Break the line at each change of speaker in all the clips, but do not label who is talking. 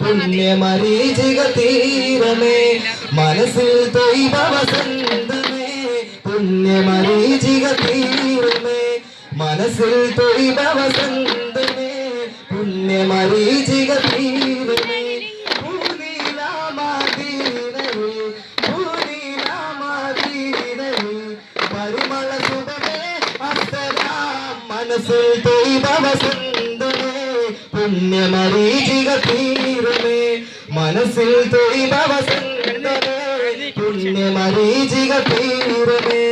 പുണ്യമരീചിക തീരമേ മനസ്സിൽ തൊയ്വ വസന്തമേ പുണ്യമരീചിക തീരമേ മനസ്സിൽ തൊയ്വ വസന്തമേ പുണ്യമരീചിക തീരമേ പരിമള സുഖമേ അസ്സലാം മനസ്സിൽ തൊയ്വ വസന്തമേ പുണ്യമരീചിക തീരമേ മനസ്സിൽ തൊയ്വ വസന്തമേ പുണ്യമരീചിക തീരമേ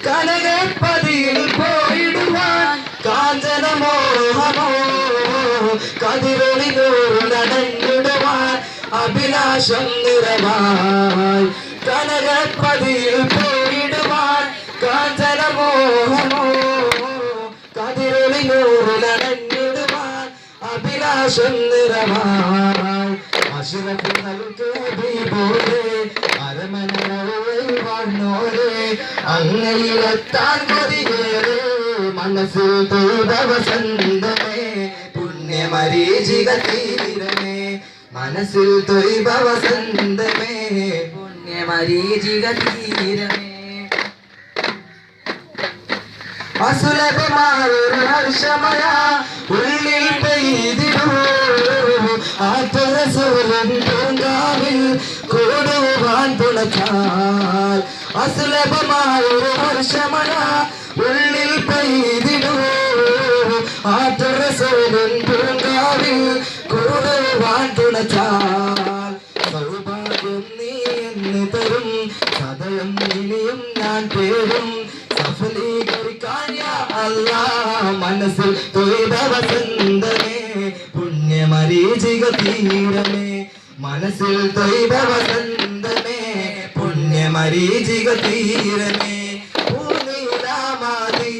കനകപ്പതിയിൽ പോയിടുവാൻ കാഞ്ചനമോഹമോ കതിരൊളിനോട് നടന്നിടുവാൻ അഭിലാഷം നിറവായി കനകപ്പതിയിൽ പോയിടുവാൻ കാഞ്ചനമോഹമോ കതിരൊളിനോട് നടന്നിടുവാൻ അഭിലാഷം നിറവായി അഷ്റഫ് നൽകോടെ അരമനയിൽ വാണോരെ അങ്ങയിലെത്താൻ കൊതിയേറെ മനസ്സിൽ തൊയ്വ വസന്തമേ പുണ്യമരീചിക തീരമേ മനസ്സിൽ തൊയ്വ വസന്തമേ പുണ്യമരീചിക തീരമേ അസുലഭമായൊരു ഹർഷമയ ഉള്ളിൽ പെയ്തിടൂ ആത്മരസൂലൻ പൂങ്കാവിൽ കൂടുവാൻ തുണച്ചാൽ അസുലഭമായൊരു ഹർഷമയ ഉള്ളിൽ പെയ്തിടൂ ആത്മരസൂലൻ പൂങ്കാവിൽ കൂടുവാൻ തുണച്ചാൽ സൗഭാഗ്യം നീ എന്ന് തരും സദയം ഇനിയും ഞാൻ പേരും സഫലീകരിക്കാൻ യാ അല്ലാഹ് മനസ്സിൽ തൊയ്വ വസന്തമേ പുണ്യമരീചിക തീരമേ മനസ്സിൽ തൊയ്വ വസന്തമേ പുണ്യമരീചിക തീരമേ പൂനീലാമദീനയിൽ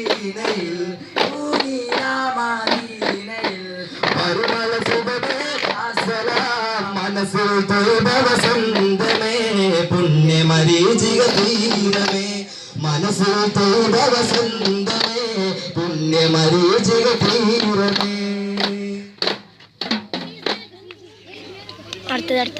പരിമള സുഖമേ അസ്സലാം മനസ്സിൽ തൊയ്വ വസന്തമേ പുണ്യമരീചിക തീരമേ മനസ്സിൽ തൊയ്വ വസന്തമേ പുണ്യമരീചിക തീരമേ
അടുത്തത്